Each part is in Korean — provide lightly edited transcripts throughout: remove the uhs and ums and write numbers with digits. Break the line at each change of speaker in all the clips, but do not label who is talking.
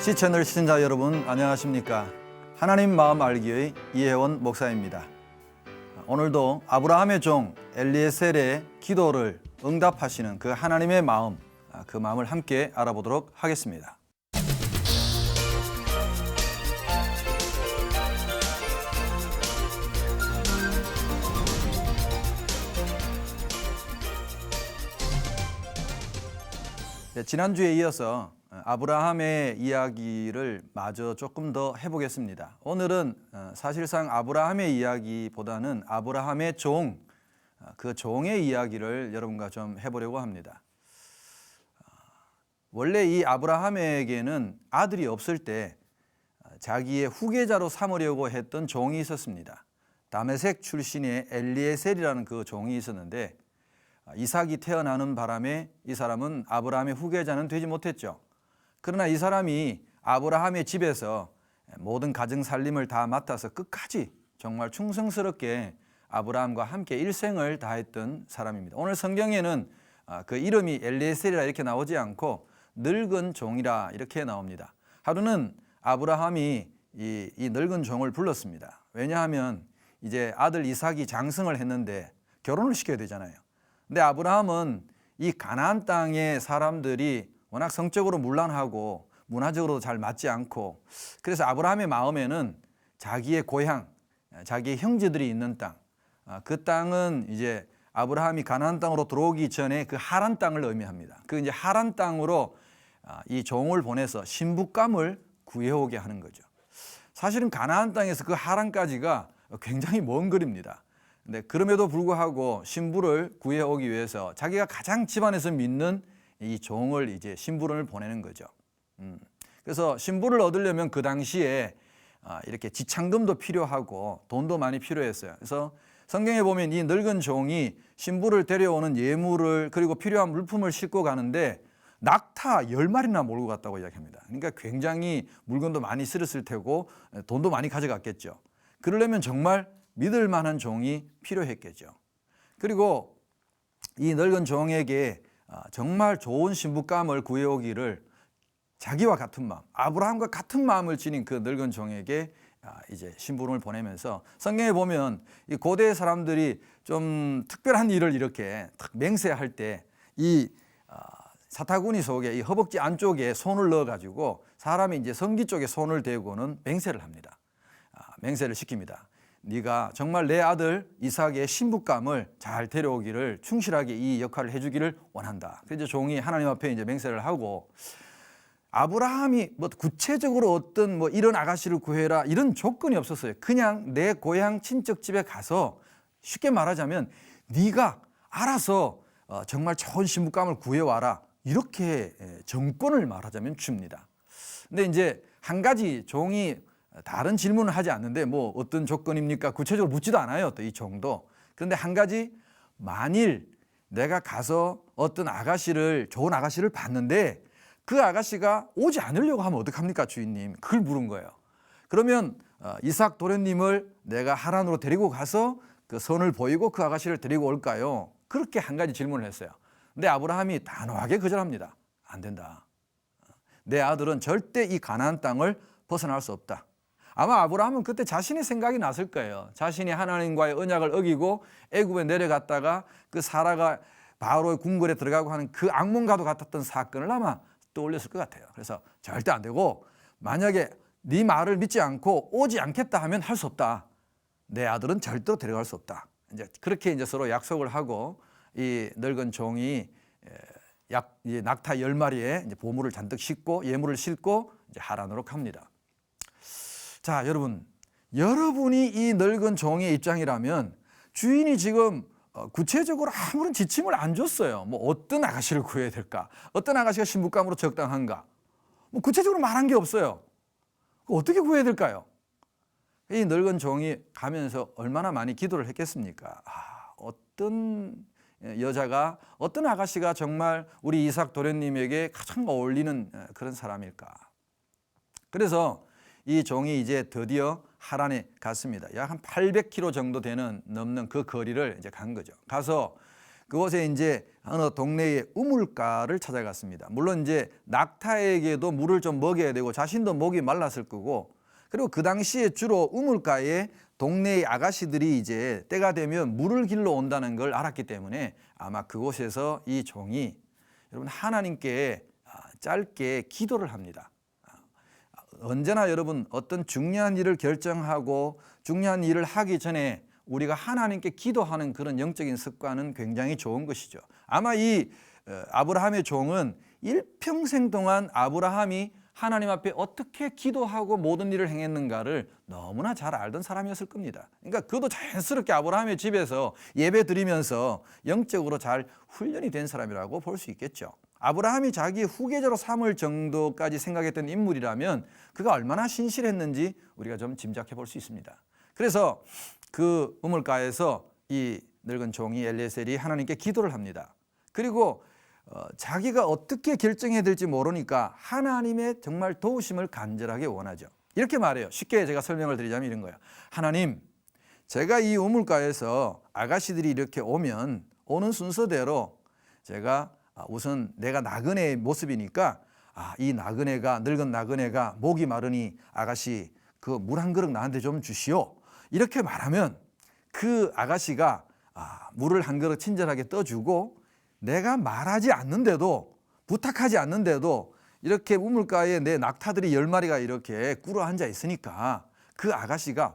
시채널 시청자 여러분 안녕하십니까? 하나님 마음 알기의 이혜원 목사입니다. 오늘도 아브라함의 종 엘리에셀의 기도를 응답하시는 그 하나님의 마음, 그 마음을 함께 알아보도록 하겠습니다. 지난주에 이어서 아브라함의 이야기를 마저 조금 더 해보겠습니다. 오늘은 사실상 아브라함의 이야기보다는 아브라함의 종, 그 종의 이야기를 여러분과 좀 해보려고 합니다. 원래 이 아브라함에게는 아들이 없을 때 자기의 후계자로 삼으려고 했던 종이 있었습니다. 다메섹 출신의 엘리에셀이라는 그 종이 있었는데 이삭이 태어나는 바람에 이 사람은 아브라함의 후계자는 되지 못했죠. 그러나 이 사람이 아브라함의 집에서 모든 가정 살림을 다 맡아서 끝까지 정말 충성스럽게 아브라함과 함께 일생을 다했던 사람입니다. 오늘 성경에는 그 이름이 엘리에셀이라 이렇게 나오지 않고 늙은 종이라 이렇게 나옵니다. 하루는 아브라함이 이 늙은 종을 불렀습니다. 왜냐하면 이제 아들 이삭이 장성을 했는데 결혼을 시켜야 되잖아요. 근데 아브라함은 이 가나안 땅의 사람들이 워낙 성적으로 문란하고 문화적으로도 잘 맞지 않고, 그래서 아브라함의 마음에는 자기의 고향, 자기의 형제들이 있는 땅, 그 땅은 이제 아브라함이 가나안 땅으로 들어오기 전에 그 하란 땅을 의미합니다. 그 이제 하란 땅으로 이 종을 보내서 신부감을 구해오게 하는 거죠. 사실은 가나안 땅에서 그 하란까지가 굉장히 먼 거리입니다. 근데 그럼에도 불구하고 신부를 구해오기 위해서 자기가 가장 집안에서 믿는 이 종을 이제 신부를 보내는 거죠. 그래서 신부를 얻으려면 그 당시에 이렇게 지참금도 필요하고 돈도 많이 필요했어요. 그래서 성경에 보면 이 늙은 종이 신부를 데려오는 예물을 그리고 필요한 물품을 싣고 가는데 낙타 10마리나 몰고 갔다고 이야기합니다. 그러니까 굉장히 물건도 많이 실었을 테고 돈도 많이 가져갔겠죠. 그러려면 정말 믿을 만한 종이 필요했겠죠. 그리고 이 늙은 종에게 정말 좋은 신부감을 구해오기를 자기와 같은 마음, 아브라함과 같은 마음을 지닌 그 늙은 종에게 이제 신부름을 보내면서, 성경에 보면 이 고대 사람들이 좀 특별한 일을 이렇게 맹세할 때 이 사타구니 속에 이 허벅지 안쪽에 손을 넣어가지고 사람이 이제 성기 쪽에 손을 대고는 맹세를 합니다. 맹세를 시킵니다. 네가 정말 내 아들 이삭의 신부감을 잘 데려오기를 충실하게 이 역할을 해주기를 원한다. 그래서 종이 하나님 앞에 이제 맹세를 하고, 아브라함이 뭐 구체적으로 어떤 뭐 이런 아가씨를 구해라 이런 조건이 없었어요. 그냥 내 고향 친척 집에 가서 쉽게 말하자면 네가 알아서 정말 좋은 신부감을 구해와라 이렇게 정권을 말하자면 줍니다. 근데 이제 한 가지 종이 다른 질문을 하지 않는데 뭐 어떤 조건입니까? 구체적으로 묻지도 않아요. 또 이 종도. 그런데 한 가지, 만일 내가 가서 어떤 아가씨를, 좋은 아가씨를 봤는데 그 아가씨가 오지 않으려고 하면 어떡합니까, 주인님? 그걸 물은 거예요. 그러면 이삭 도련님을 내가 하란으로 데리고 가서 그 선을 보이고 그 아가씨를 데리고 올까요? 그렇게 한 가지 질문을 했어요. 근데 아브라함이 단호하게 거절합니다. 안 된다. 내 아들은 절대 이 가나안 땅을 벗어날 수 없다. 아마 아브라함은 그때 자신의 생각이 났을 거예요. 자신이 하나님과의 언약을 어기고 애굽에 내려갔다가 그 사라가 바로의 궁궐에 들어가고 하는 그 악몽과도 같았던 사건을 아마 떠올렸을 것 같아요. 그래서 절대 안 되고, 만약에 네 말을 믿지 않고 오지 않겠다 하면 할 수 없다. 내 아들은 절대로 데려갈 수 없다. 이제 그렇게 이제 서로 약속을 하고 이 늙은 종이 낙타 10마리에 이제 보물을 잔뜩 싣고 예물을 싣고 이제 하란으로 갑니다. 자, 여러분이 이 늙은 종의 입장이라면 주인이 지금 구체적으로 아무런 지침을 안 줬어요. 뭐 어떤 아가씨를 구해야 될까? 어떤 아가씨가 신부감으로 적당한가? 뭐 구체적으로 말한 게 없어요. 어떻게 구해야 될까요? 이 늙은 종이 가면서 얼마나 많이 기도를 했겠습니까? 어떤 여자가, 어떤 아가씨가 정말 우리 이삭 도련님에게 가장 어울리는 그런 사람일까? 그래서 이 종이 이제 드디어 하란에 갔습니다. 약 한 800km 정도 넘는 그 거리를 이제 간 거죠. 가서 그곳에 이제 어느 동네의 우물가를 찾아갔습니다. 물론 이제 낙타에게도 물을 좀 먹여야 되고 자신도 목이 말랐을 거고, 그리고 그 당시에 주로 우물가에 동네의 아가씨들이 이제 때가 되면 물을 길러 온다는 걸 알았기 때문에 아마 그곳에서 이 종이 여러분 하나님께 짧게 기도를 합니다. 언제나 여러분 어떤 중요한 일을 결정하고 중요한 일을 하기 전에 우리가 하나님께 기도하는 그런 영적인 습관은 굉장히 좋은 것이죠. 아마 이 아브라함의 종은 일평생 동안 아브라함이 하나님 앞에 어떻게 기도하고 모든 일을 행했는가를 너무나 잘 알던 사람이었을 겁니다. 그러니까 그도 자연스럽게 아브라함의 집에서 예배 드리면서 영적으로 잘 훈련이 된 사람이라고 볼 수 있겠죠. 아브라함이 자기 후계자로 삼을 정도까지 생각했던 인물이라면 그가 얼마나 신실했는지 우리가 좀 짐작해 볼 수 있습니다. 그래서 그 우물가에서 이 늙은 종이 엘리에셀이 하나님께 기도를 합니다. 그리고 자기가 어떻게 결정해야 될지 모르니까 하나님의 정말 도우심을 간절하게 원하죠. 이렇게 말해요. 쉽게 제가 설명을 드리자면 이런 거예요. 하나님, 제가 이 우물가에서 아가씨들이 이렇게 오면 오는 순서대로 제가 우선 내가 나그네의 모습이니까 이 나그네가 늙은 나그네가 목이 마르니 아가씨 그 물 한 그릇 나한테 좀 주시오. 이렇게 말하면 그 아가씨가 물을 한 그릇 친절하게 떠주고 내가 말하지 않는데도 부탁하지 않는데도 이렇게 우물가에 내 낙타들이 10마리가 이렇게 꿇어 앉아 있으니까 그 아가씨가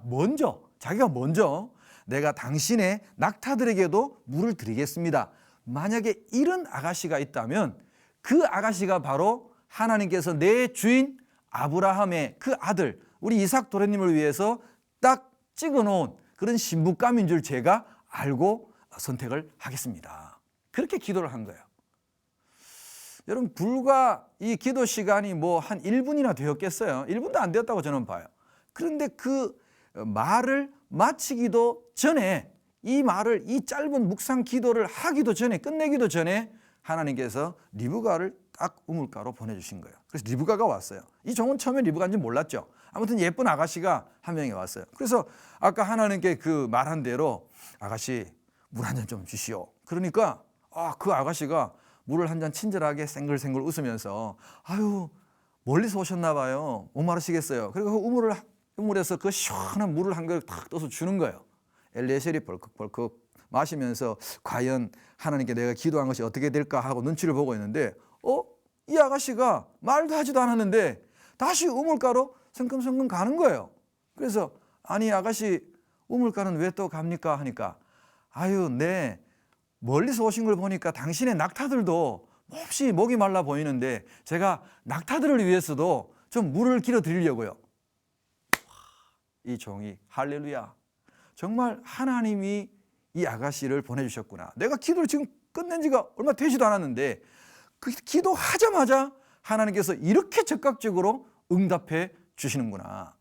자기가 먼저 내가 당신의 낙타들에게도 물을 드리겠습니다. 만약에 이런 아가씨가 있다면 그 아가씨가 바로 하나님께서 내 주인 아브라함의 그 아들 우리 이삭 도련님을 위해서 딱 찍어놓은 그런 신부감인 줄 제가 알고 선택을 하겠습니다. 그렇게 기도를 한 거예요. 여러분 불과 이 기도 시간이 뭐 한 1분이나 되었겠어요. 1분도 안 되었다고 저는 봐요. 그런데 그 말을 마치기도 전에 이 짧은 묵상 기도를 하기도 전에 끝내기도 전에 하나님께서 리브가를 딱 우물가로 보내주신 거예요. 그래서 리브가가 왔어요. 이 종은 처음에 리브가인지 몰랐죠. 아무튼 예쁜 아가씨가 한 명이 왔어요. 그래서 아까 하나님께 그 말한 대로 아가씨 물 한 잔 좀 주시오. 그러니까 그 아가씨가 물을 한 잔 친절하게 생글생글 웃으면서 아유 멀리서 오셨나 봐요. 목마르시겠어요. 그리고 그 우물에서 그 시원한 물을 한 그릇 탁 떠서 주는 거예요. 엘리에셀이 벌컥벌컥 마시면서 과연 하나님께 내가 기도한 것이 어떻게 될까 하고 눈치를 보고 있는데 이 아가씨가 말도 하지도 않았는데 다시 우물가로 성큼성큼 가는 거예요. 그래서 아니 아가씨 우물가는 왜 또 갑니까 하니까 아유 네 멀리서 오신 걸 보니까 당신의 낙타들도 몹시 목이 말라 보이는데 제가 낙타들을 위해서도 좀 물을 길어 드리려고요. 이 종이 할렐루야 정말 하나님이 이 아가씨를 보내주셨구나. 내가 기도를 지금 끝낸 지가 얼마 되지도 않았는데 그 기도하자마자 하나님께서 이렇게 적극적으로 응답해 주시는구나.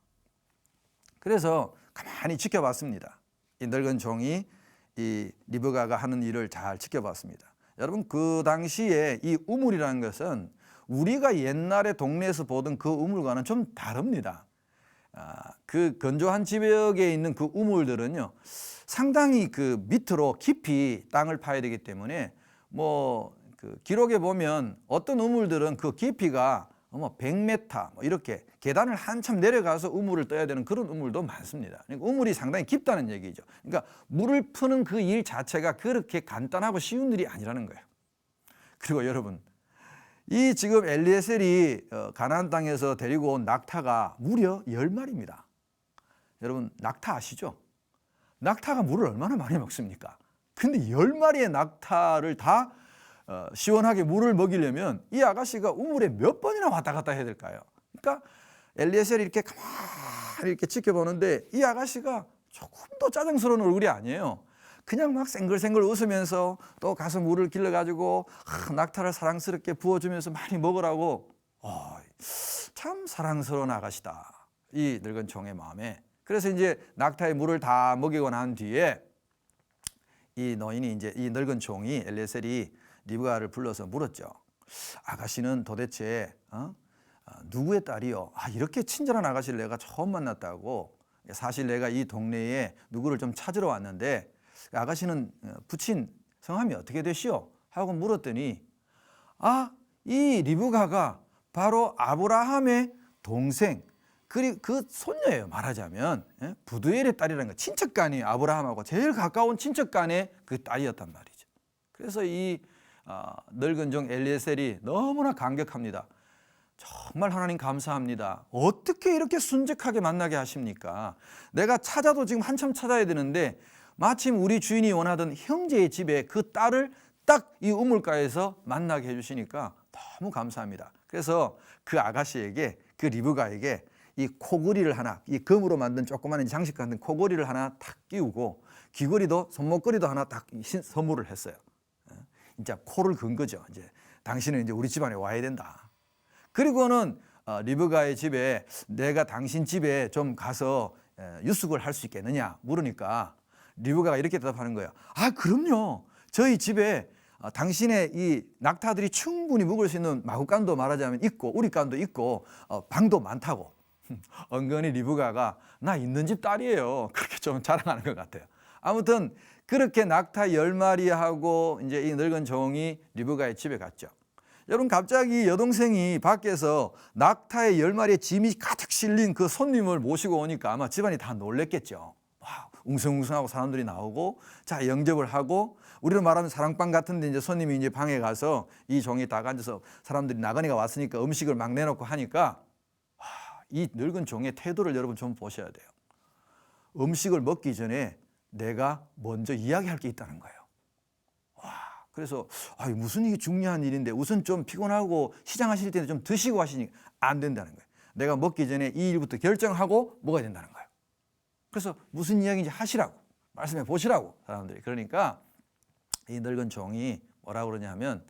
그래서 가만히 지켜봤습니다. 이 늙은 종이 이 리브가가 하는 일을 잘 지켜봤습니다. 여러분 그 당시에 이 우물이라는 것은 우리가 옛날에 동네에서 보던 그 우물과는 좀 다릅니다. 그 건조한 지역에 있는 그 우물들은요 상당히 그 밑으로 깊이 땅을 파야 되기 때문에 그 기록에 보면 어떤 우물들은 그 깊이가 100m 이렇게 계단을 한참 내려가서 우물을 떠야 되는 그런 우물도 많습니다. 그러니까 우물이 상당히 깊다는 얘기죠. 그러니까 물을 푸는 그 일 자체가 그렇게 간단하고 쉬운 일이 아니라는 거예요. 그리고 여러분 이 지금 엘리에셀이 가나안 땅에서 데리고 온 낙타가 무려 10마리입니다. 여러분 낙타 아시죠? 낙타가 물을 얼마나 많이 먹습니까? 근데 10마리의 낙타를 다 시원하게 물을 먹이려면 이 아가씨가 우물에 몇 번이나 왔다 갔다 해야 될까요? 그러니까 엘리에셀이 이렇게 가만히 이렇게 지켜보는데 이 아가씨가 조금도 짜증스러운 얼굴이 아니에요. 그냥 막 생글생글 웃으면서 또 가서 물을 길러가지고 낙타를 사랑스럽게 부어주면서 많이 먹으라고 참 사랑스러운 아가씨다. 이 늙은 종의 마음에. 그래서 이제 낙타에 물을 다 먹이고 난 뒤에 이 노인이 이제 이 늙은 종이 엘리에셀이 리브가를 불러서 물었죠. 아가씨는 도대체 누구의 딸이요? 이렇게 친절한 아가씨를 내가 처음 만났다고. 사실 내가 이 동네에 누구를 좀 찾으러 왔는데 아가씨는 부친 성함이 어떻게 되시오? 하고 물었더니 이 리브가가 바로 아브라함의 동생 그리고 그 손녀예요. 말하자면 부두엘의 딸이라는 거, 친척간이 아브라함하고 제일 가까운 친척간의 그 딸이었단 말이죠. 그래서 이 늙은 종 엘리에셀이 너무나 감격합니다. 정말 하나님 감사합니다. 어떻게 이렇게 순직하게 만나게 하십니까? 내가 찾아도 지금 한참 찾아야 되는데 마침 우리 주인이 원하던 형제의 집에 그 딸을 딱 이 우물가에서 만나게 해주시니까 너무 감사합니다. 그래서 그 아가씨에게, 그 리브가에게 이 코걸이를 하나, 이 금으로 만든 조그마한 장식 같은 코걸이를 하나 탁 끼우고 귀걸이도, 손목걸이도 하나 딱 선물을 했어요. 이제 코를 건 거죠. 이제 당신은 이제 우리 집안에 와야 된다. 그리고는 리브가의 집에 내가 당신 집에 좀 가서 유숙을 할 수 있겠느냐 물으니까 리브가가 이렇게 대답하는 거예요. 그럼요. 저희 집에 당신의 이 낙타들이 충분히 묵을 수 있는 마구간도 말하자면 있고 우리간도 있고 방도 많다고. 은근히 리브가가 나 있는 집 딸이에요. 그렇게 좀 자랑하는 것 같아요. 아무튼 그렇게 낙타 10마리하고 이제 이 늙은 종이 리브가의 집에 갔죠. 여러분, 갑자기 여동생이 밖에서 낙타의 10마리의 짐이 가득 실린 그 손님을 모시고 오니까 아마 집안이 다 놀랬겠죠. 와, 웅성웅성하고 사람들이 나오고 자, 영접을 하고 우리로 말하면 사랑방 같은데 이제 손님이 이제 방에 가서 이 종이 딱 앉아서 사람들이 나그네가 왔으니까 음식을 막 내놓고 하니까 이 늙은 종의 태도를 여러분 좀 보셔야 돼요. 음식을 먹기 전에 내가 먼저 이야기할 게 있다는 거예요. 그래서 무슨 이게 중요한 일인데 우선 좀 피곤하고 시장하실 때는 좀 드시고 하시니까 안 된다는 거예요. 내가 먹기 전에 이 일부터 결정하고 먹어야 된다는 거예요. 그래서 무슨 이야기인지 하시라고, 말씀해 보시라고 사람들이. 그러니까 이 늙은 종이 뭐라고 그러냐면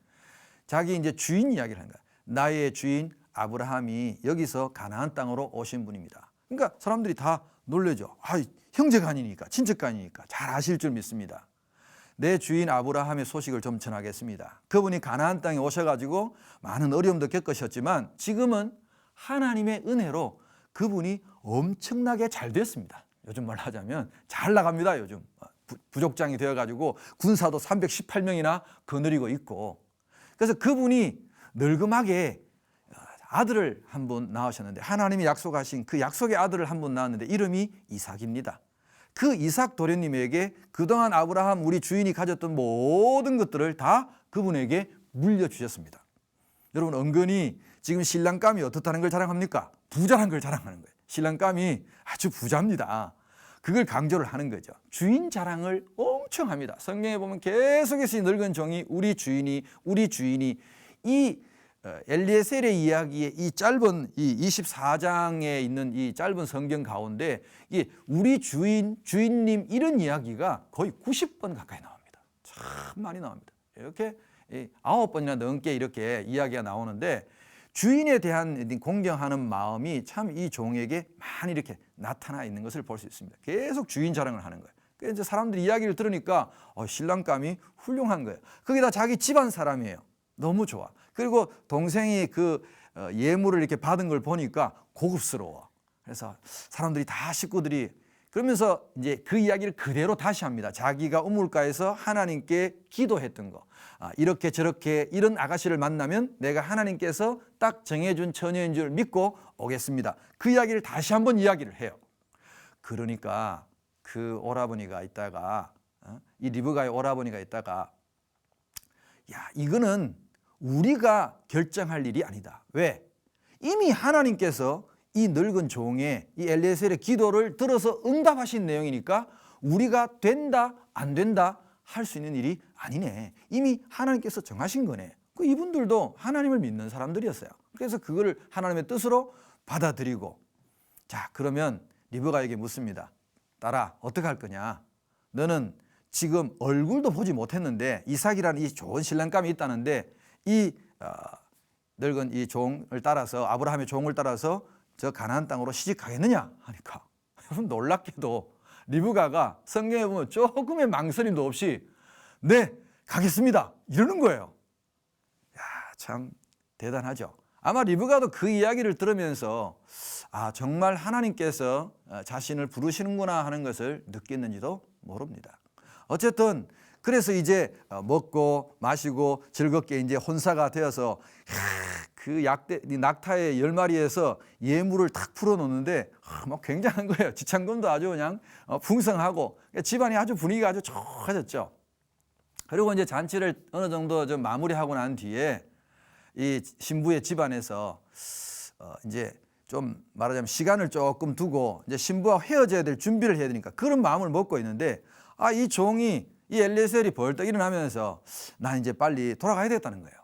자기 이제 주인 이야기를 하는 거야. 나의 주인 아브라함이 여기서 가나안 땅으로 오신 분입니다. 그러니까 사람들이 다 놀래죠. 형제가 아니니까, 친척가 아니니까 잘 아실 줄 믿습니다. 내 주인 아브라함의 소식을 좀 전하겠습니다. 그분이 가나안 땅에 오셔가지고 많은 어려움도 겪으셨지만 지금은 하나님의 은혜로 그분이 엄청나게 잘 됐습니다. 요즘 말로 하자면 잘 나갑니다. 요즘 부족장이 되어가지고 군사도 318명이나 거느리고 있고, 그래서 그분이 늙음하게 아들을 한 분 낳으셨는데 하나님이 약속하신 그 약속의 아들을 한 분 낳았는데 이름이 이삭입니다. 그 이삭 도련님에게 그동안 아브라함 우리 주인이 가졌던 모든 것들을 다 그분에게 물려주셨습니다. 여러분, 은근히 지금 신랑감이 어떻다는 걸 자랑합니까? 부자란 걸 자랑하는 거예요. 신랑감이 아주 부자입니다. 그걸 강조를 하는 거죠. 주인 자랑을 엄청 합니다. 성경에 보면 계속해서 이 늙은 종이 우리 주인이 이 엘리에셀의 이야기의 이 짧은 이 24장에 있는 이 짧은 성경 가운데 이 우리 주인님 이런 이야기가 거의 90번 가까이 나옵니다. 참 많이 나옵니다. 이렇게 9번이나 넘게 이렇게 이야기가 나오는데 주인에 대한 공경하는 마음이 참 이 종에게 많이 이렇게 나타나 있는 것을 볼 수 있습니다. 계속 주인 자랑을 하는 거예요. 그래서 이제 사람들이 이야기를 들으니까 신랑감이 훌륭한 거예요. 거기다 자기 집안 사람이에요. 너무 좋아. 그리고 동생이 그 예물을 이렇게 받은 걸 보니까 고급스러워. 그래서 사람들이 다 식구들이 그러면서 이제 그 이야기를 그대로 다시 합니다. 자기가 우물가에서 하나님께 기도했던 거. 이렇게 저렇게 이런 아가씨를 만나면 내가 하나님께서 딱 정해준 처녀인 줄 믿고 오겠습니다. 그 이야기를 다시 한번 이야기를 해요. 그러니까 그 오라버니가 있다가 이 리브가의 오라버니가 있다가 이거는 우리가 결정할 일이 아니다. 왜? 이미 하나님께서 이 늙은 종의 이 엘리에셀의 기도를 들어서 응답하신 내용이니까 우리가 된다 안 된다 할 수 있는 일이 아니네. 이미 하나님께서 정하신 거네. 이분들도 하나님을 믿는 사람들이었어요. 그래서 그거를 하나님의 뜻으로 받아들이고, 자, 그러면 리브가에게 묻습니다. 딸아, 어떻게 할 거냐? 너는 지금 얼굴도 보지 못했는데 이삭이라는 이 좋은 신랑감이 있다는데 이 늙은 이 종을 따라서, 아브라함의 종을 따라서 저 가나안 땅으로 시집 가겠느냐 하니까 여러분, 놀랍게도 리브가가 성경에 보면 조금의 망설임도 없이 네, 가겠습니다 이러는 거예요. 참 대단하죠. 아마 리브가도 그 이야기를 들으면서 정말 하나님께서 자신을 부르시는구나 하는 것을 느꼈는지도 모릅니다. 어쨌든 그래서 이제 먹고 마시고 즐겁게 이제 혼사가 되어서 그 낙타의 10마리에서 예물을 탁 풀어놓는데 막 굉장한 거예요. 지창금도 아주 그냥 풍성하고 집안이 아주 분위기가 아주 좋아졌죠. 그리고 이제 잔치를 어느 정도 좀 마무리하고 난 뒤에 이 신부의 집안에서 이제 좀 말하자면 시간을 조금 두고 이제 신부와 헤어져야 될 준비를 해야 되니까 그런 마음을 먹고 있는데 이 종이 이 엘리에셀이 벌떡 일어나면서 난 이제 빨리 돌아가야 되겠다는 거예요.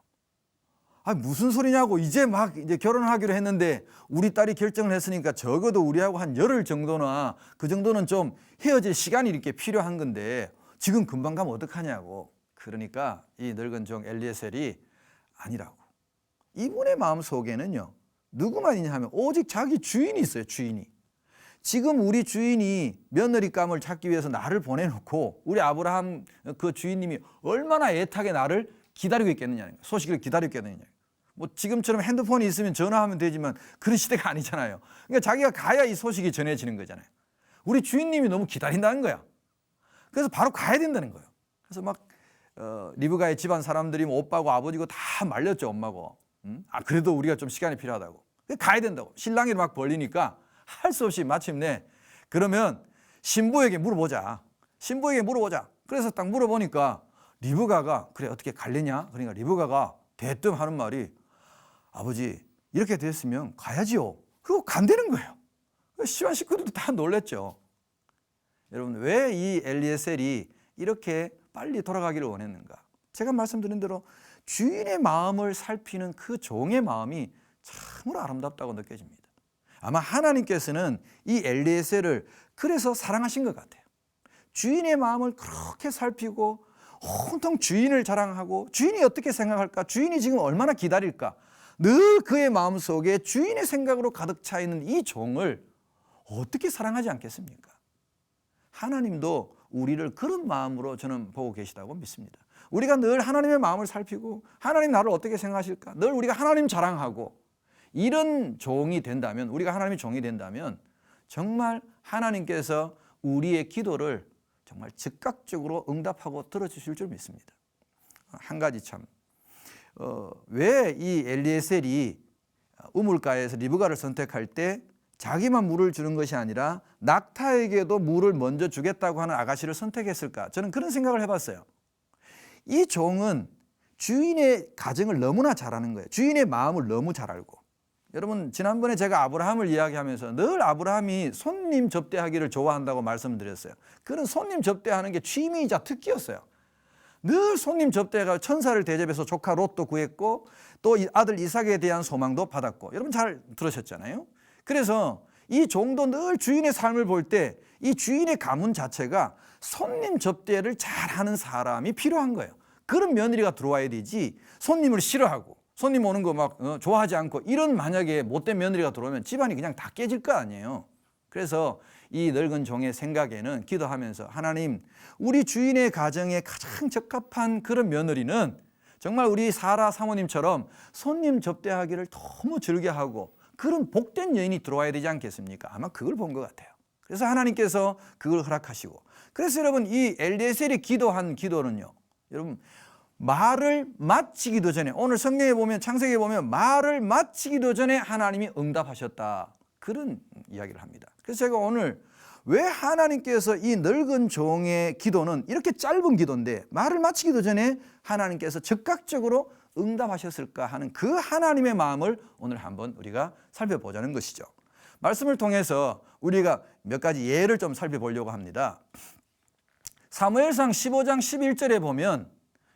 무슨 소리냐고 이제 막 이제 결혼하기로 했는데 우리 딸이 결정을 했으니까 적어도 우리하고 한 열흘 정도나 그 정도는 좀 헤어질 시간이 이렇게 필요한 건데 지금 금방 가면 어떡하냐고. 그러니까 이 늙은 종 엘리에셀이 아니라고. 이분의 마음 속에는요 누구만 있냐 하면 오직 자기 주인이 있어요. 주인이. 지금 우리 주인이 며느리감을 찾기 위해서 나를 보내놓고 우리 아브라함 그 주인님이 얼마나 애타게 나를 기다리고 있겠느냐, 소식을 기다리고 있겠느냐. 뭐 지금처럼 핸드폰이 있으면 전화하면 되지만 그런 시대가 아니잖아요. 그러니까 자기가 가야 이 소식이 전해지는 거잖아요. 우리 주인님이 너무 기다린다는 거야. 그래서 바로 가야 된다는 거예요. 그래서 막 리브가의 집안 사람들이 뭐 오빠고 아버지고 다 말렸죠, 엄마고. 그래도 우리가 좀 시간이 필요하다고. 가야 된다고. 신랑이 막 벌리니까 할 수 없이 마침내 그러면 신부에게 물어보자. 신부에게 물어보자. 그래서 딱 물어보니까 리브가가 그래 어떻게 갈래냐? 그러니까 리브가가 대뜸 하는 말이 아버지 이렇게 됐으면 가야지요. 그리고 간다는 거예요. 시완 식구들도 다 놀랬죠. 여러분 왜 이 엘리에셀이 이렇게 빨리 돌아가기를 원했는가? 제가 말씀드린 대로 주인의 마음을 살피는 그 종의 마음이 참으로 아름답다고 느껴집니다. 아마 하나님께서는 이 엘리에셀을 그래서 사랑하신 것 같아요. 주인의 마음을 그렇게 살피고 온통 주인을 자랑하고 주인이 어떻게 생각할까? 주인이 지금 얼마나 기다릴까? 늘 그의 마음속에 주인의 생각으로 가득 차 있는 이 종을 어떻게 사랑하지 않겠습니까? 하나님도 우리를 그런 마음으로 저는 보고 계시다고 믿습니다. 우리가 늘 하나님의 마음을 살피고 하나님 나를 어떻게 생각하실까? 늘 우리가 하나님 자랑하고 이런 종이 된다면 우리가 하나님의 종이 된다면 정말 하나님께서 우리의 기도를 정말 즉각적으로 응답하고 들어주실 줄 믿습니다. 한 가지 참 왜 이 엘리에셀이 우물가에서 리브가를 선택할 때 자기만 물을 주는 것이 아니라 낙타에게도 물을 먼저 주겠다고 하는 아가씨를 선택했을까? 저는 그런 생각을 해봤어요. 이 종은 주인의 가정을 너무나 잘 아는 거예요. 주인의 마음을 너무 잘 알고. 여러분 지난번에 제가 아브라함을 이야기하면서 늘 아브라함이 손님 접대하기를 좋아한다고 말씀드렸어요. 그런 손님 접대하는 게 취미이자 특기였어요. 늘 손님 접대가 천사를 대접해서 조카 롯도 구했고 또 아들 이삭에 대한 소망도 받았고 여러분 잘 들으셨잖아요. 그래서 이 종도 늘 주인의 삶을 볼 때 이 주인의 가문 자체가 손님 접대를 잘하는 사람이 필요한 거예요. 그런 며느리가 들어와야 되지 손님을 싫어하고 손님 오는 거 막 좋아하지 않고 이런 만약에 못된 며느리가 들어오면 집안이 그냥 다 깨질 거 아니에요. 그래서 이 늙은 종의 생각에는 기도하면서 하나님 우리 주인의 가정에 가장 적합한 그런 며느리는 정말 우리 사라 사모님처럼 손님 접대하기를 너무 즐겨하고 그런 복된 여인이 들어와야 되지 않겠습니까? 아마 그걸 본 것 같아요. 그래서 하나님께서 그걸 허락하시고 그래서 여러분 이 엘리에셀이 기도한 기도는요. 여러분 말을 마치기도 전에 오늘 성경에 보면 창세기에 보면 말을 마치기도 전에 하나님이 응답하셨다. 그런 이야기를 합니다. 그래서 제가 오늘 왜 하나님께서 이 늙은 종의 기도는 이렇게 짧은 기도인데 말을 마치기도 전에 하나님께서 즉각적으로 응답하셨을까 하는 그 하나님의 마음을 오늘 한번 우리가 살펴보자는 것이죠. 말씀을 통해서 우리가 몇 가지 예를 좀 살펴보려고 합니다. 사무엘상 15장 11절에 보면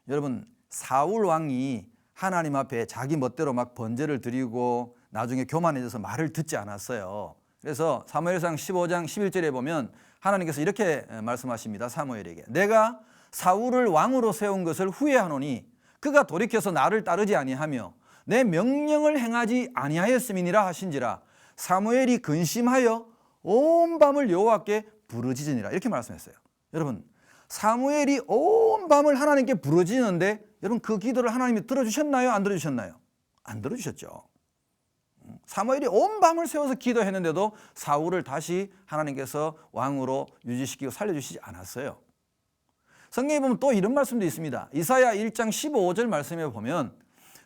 여러분 사울 왕이 하나님 앞에 자기 멋대로 막 번제를 드리고 나중에 교만해져서 말을 듣지 않았어요. 그래서 사무엘상 15장 11절에 보면 하나님께서 이렇게 말씀하십니다. 사무엘에게 내가 사울을 왕으로 세운 것을 후회하노니 그가 돌이켜서 나를 따르지 아니하며 내 명령을 행하지 아니하였음이니라 하신지라 사무엘이 근심하여 온 밤을 여호와께 부르짖으니라 이렇게 말씀했어요. 여러분 사무엘이 온 밤을 하나님께 부르짖는데 여러분 그 기도를 하나님이 들어주셨나요? 안 들어주셨나요? 안 들어주셨죠. 사무엘이 온 밤을 세워서 기도했는데도 사울을 다시 하나님께서 왕으로 유지시키고 살려주시지 않았어요. 성경에 보면 또 이런 말씀도 있습니다. 이사야 1장 15절 말씀에 보면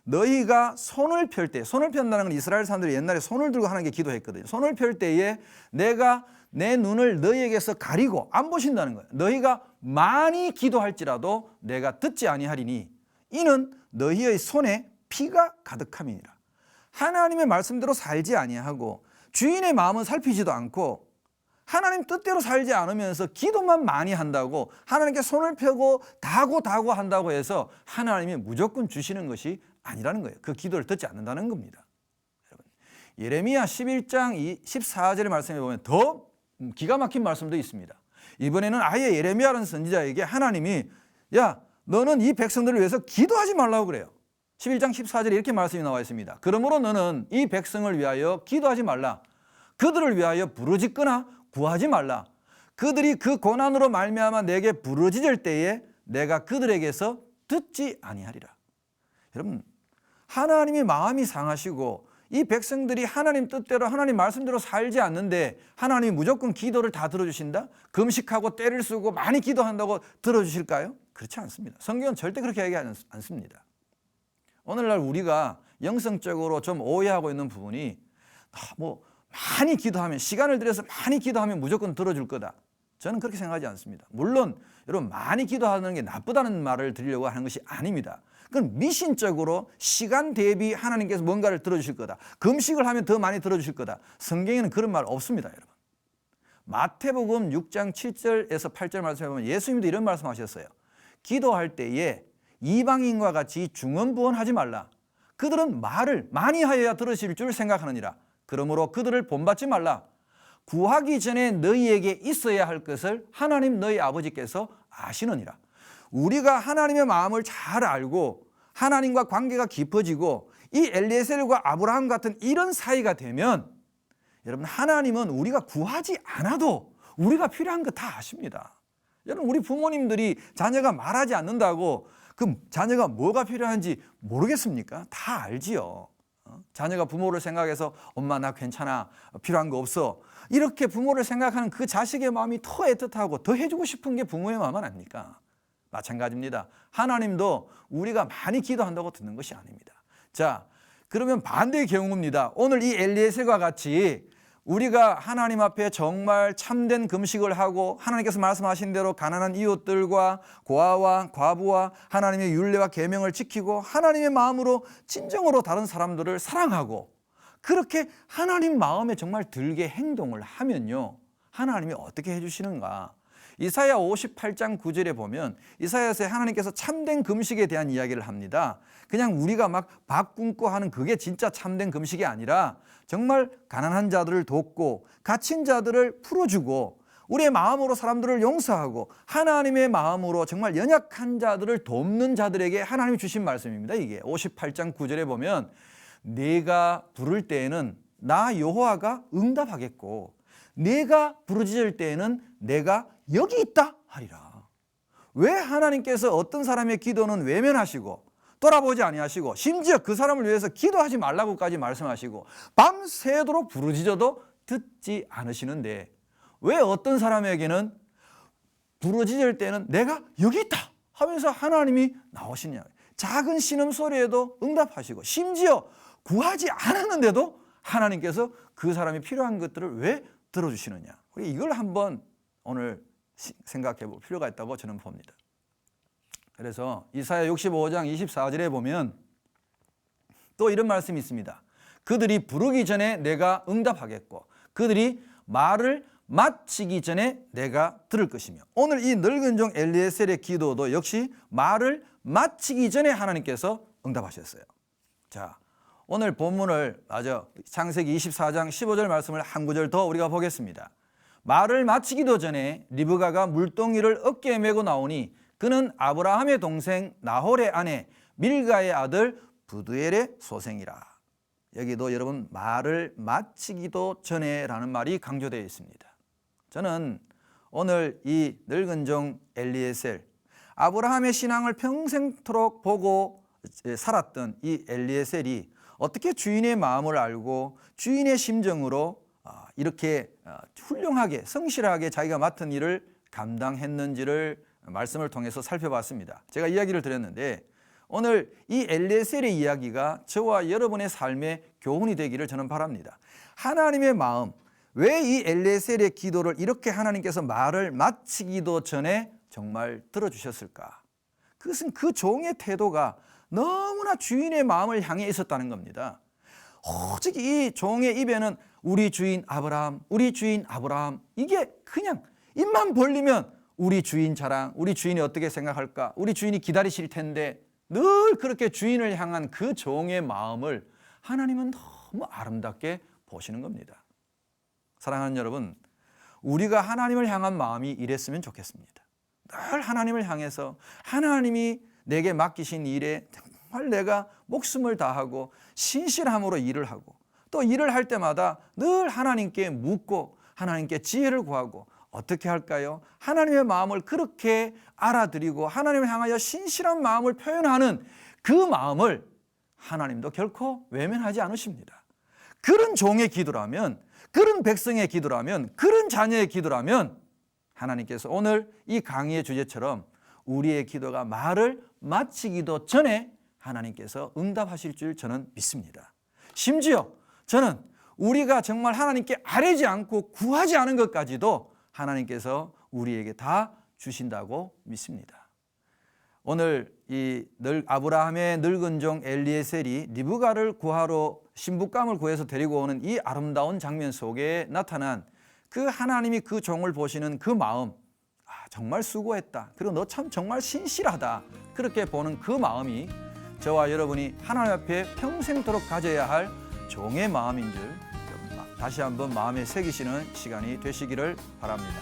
너희가 손을 펼 때, 손을 편다는 건 이스라엘 사람들이 옛날에 손을 들고 하는 게 기도했거든요. 손을 펼 때에 내가 내 눈을 너희에게서 가리고 안 보신다는 거예요. 너희가 많이 기도할지라도 내가 듣지 아니하리니 이는 너희의 손에 피가 가득함이니라. 하나님의 말씀대로 살지 아니하고 주인의 마음은 살피지도 않고 하나님 뜻대로 살지 않으면서 기도만 많이 한다고 하나님께 손을 펴고 다고 한다고 해서 하나님이 무조건 주시는 것이 아니라는 거예요. 그 기도를 듣지 않는다는 겁니다. 여러분, 예레미야 11장 14절의 말씀에 보면 더 기가 막힌 말씀도 있습니다. 이번에는 아예 예레미야라는 선지자에게 하나님이 야 너는 이 백성들을 위해서 기도하지 말라고 그래요. 11장 14절에 이렇게 말씀이 나와 있습니다. 그러므로 너는 이 백성을 위하여 기도하지 말라. 그들을 위하여 부르짖거나 구하지 말라. 그들이 그 고난으로 말미암아 내게 부르짖을 때에 내가 그들에게서 듣지 아니하리라. 여러분, 하나님이 마음이 상하시고 이 백성들이 하나님 뜻대로 하나님 말씀대로 살지 않는데 하나님이 무조건 기도를 다 들어주신다? 금식하고 때를 쓰고 많이 기도한다고 들어주실까요? 그렇지 않습니다. 성경은 절대 그렇게 얘기하지 않습니다. 오늘날 우리가 영성적으로 좀 오해하고 있는 부분이 많이 기도하면, 시간을 들여서 많이 기도하면 무조건 들어줄 거다. 저는 그렇게 생각하지 않습니다. 물론 여러분 많이 기도하는 게 나쁘다는 말을 드리려고 하는 것이 아닙니다. 그건 미신적으로 시간 대비 하나님께서 뭔가를 들어주실 거다. 금식을 하면 더 많이 들어주실 거다. 성경에는 그런 말 없습니다, 여러분. 마태복음 6장 7절에서 8절 말씀에 보면 예수님도 이런 말씀하셨어요. 기도할 때에 이방인과 같이 중언부언하지 말라. 그들은 말을 많이 하여야 들으실 줄 생각하느니라. 그러므로 그들을 본받지 말라. 구하기 전에 너희에게 있어야 할 것을 하나님 너희 아버지께서 아시느니라. 우리가 하나님의 마음을 잘 알고 하나님과 관계가 깊어지고 이 엘리에셀과 아브라함 같은 이런 사이가 되면 여러분 하나님은 우리가 구하지 않아도 우리가 필요한 거 다 아십니다. 여러분 우리 부모님들이 자녀가 말하지 않는다고 그럼 자녀가 뭐가 필요한지 모르겠습니까? 다 알지요. 자녀가 부모를 생각해서 엄마 나 괜찮아 필요한 거 없어 이렇게 부모를 생각하는 그 자식의 마음이 더 애틋하고 더 해주고 싶은 게 부모의 마음 아닙니까? 마찬가지입니다. 하나님도 우리가 많이 기도한다고 듣는 것이 아닙니다. 자, 그러면 반대의 경우입니다. 오늘 이 엘리에셀과 같이 우리가 하나님 앞에 정말 참된 금식을 하고 하나님께서 말씀하신 대로 가난한 이웃들과 고아와 과부와 하나님의 율례와 계명을 지키고 하나님의 마음으로 진정으로 다른 사람들을 사랑하고 그렇게 하나님 마음에 정말 들게 행동을 하면요. 하나님이 어떻게 해주시는가? 이사야 58장 9절에 보면 이사야서에 하나님께서 참된 금식에 대한 이야기를 합니다. 그냥 우리가 막 밥 굶고 하는 그게 진짜 참된 금식이 아니라 정말 가난한 자들을 돕고 갇힌 자들을 풀어주고 우리의 마음으로 사람들을 용서하고 하나님의 마음으로 정말 연약한 자들을 돕는 자들에게 하나님이 주신 말씀입니다. 이게 58장 9절에 보면 내가 부를 때에는 나 여호와가 응답하겠고 내가 부르짖을 때에는 내가 여기 있다 하리라. 왜 하나님께서 어떤 사람의 기도는 외면하시고 돌아보지 아니하시고 심지어 그 사람을 위해서 기도하지 말라고까지 말씀하시고 밤새도록 부르짖어도 듣지 않으시는데 왜 어떤 사람에게는 부르짖을 때는 내가 여기 있다 하면서 하나님이 나오시냐. 작은 신음소리에도 응답하시고 심지어 구하지 않았는데도 하나님께서 그 사람이 필요한 것들을 왜 들어주시느냐. 우리 이걸 한번 오늘 생각해 볼 필요가 있다고 저는 봅니다. 그래서 이사야 65장 24절에 보면 또 이런 말씀이 있습니다. 그들이 부르기 전에 내가 응답하겠고 그들이 말을 마치기 전에 내가 들을 것이며 오늘 이 늙은 종 엘리에셀의 기도도 역시 말을 마치기 전에 하나님께서 응답하셨어요. 자, 오늘 본문을 창세기 24장 15절 말씀을 한 구절 더 우리가 보겠습니다. 말을 마치기도 전에 리브가가 물동이를 어깨에 메고 나오니 그는 아브라함의 동생 나홀의 아내 밀가의 아들 부두엘의 소생이라. 여기도 여러분 말을 마치기도 전에라는 말이 강조되어 있습니다. 저는 오늘 이 늙은 종 엘리에셀 아브라함의 신앙을 평생토록 보고 살았던 이 엘리에셀이 어떻게 주인의 마음을 알고 주인의 심정으로 이렇게 훌륭하게 성실하게 자기가 맡은 일을 감당했는지를 말씀을 통해서 살펴봤습니다. 제가 이야기를 드렸는데 오늘 이 엘리에셀의 이야기가 저와 여러분의 삶의 교훈이 되기를 저는 바랍니다. 하나님의 마음, 왜 이 엘리에셀의 기도를 이렇게 하나님께서 말을 마치기도 전에 정말 들어주셨을까? 그것은 그 종의 태도가 너무나 주인의 마음을 향해 있었다는 겁니다. 오직 이 종의 입에는 우리 주인 아브라함, 우리 주인 아브라함, 이게 그냥 입만 벌리면 우리 주인 자랑, 우리 주인이 어떻게 생각할까, 우리 주인이 기다리실 텐데, 늘 그렇게 주인을 향한 그 종의 마음을 하나님은 너무 아름답게 보시는 겁니다. 사랑하는 여러분, 우리가 하나님을 향한 마음이 이랬으면 좋겠습니다. 늘 하나님을 향해서 하나님이 내게 맡기신 일에 정말 내가 목숨을 다하고 신실함으로 일을 하고, 또 일을 할 때마다 늘 하나님께 묻고 하나님께 지혜를 구하고 어떻게 할까요? 하나님의 마음을 그렇게 알아들이고 하나님을 향하여 신실한 마음을 표현하는 그 마음을 하나님도 결코 외면하지 않으십니다. 그런 종의 기도라면, 그런 백성의 기도라면, 그런 자녀의 기도라면 하나님께서 오늘 이 강의의 주제처럼 우리의 기도가 말을 마치기도 전에 하나님께서 응답하실 줄 저는 믿습니다. 심지어 저는 우리가 정말 하나님께 아뢰지 않고 구하지 않은 것까지도 하나님께서 우리에게 다 주신다고 믿습니다. 오늘 이 아브라함의 늙은 종 엘리에셀이 리브가를 구하러 신부감을 구해서 데리고 오는 이 아름다운 장면 속에 나타난 그 하나님이 그 종을 보시는 그 마음, 정말 수고했다, 그리고 너 참 정말 신실하다, 그렇게 보는 그 마음이 저와 여러분이 하나님 앞에 평생토록 가져야 할 종의 마음인 줄 다시 한번 마음에 새기시는 시간이 되시기를 바랍니다.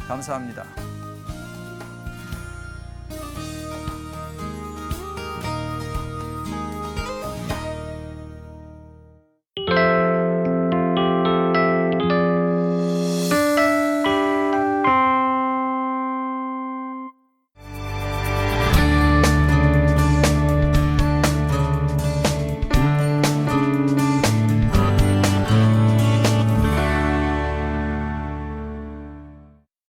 감사합니다.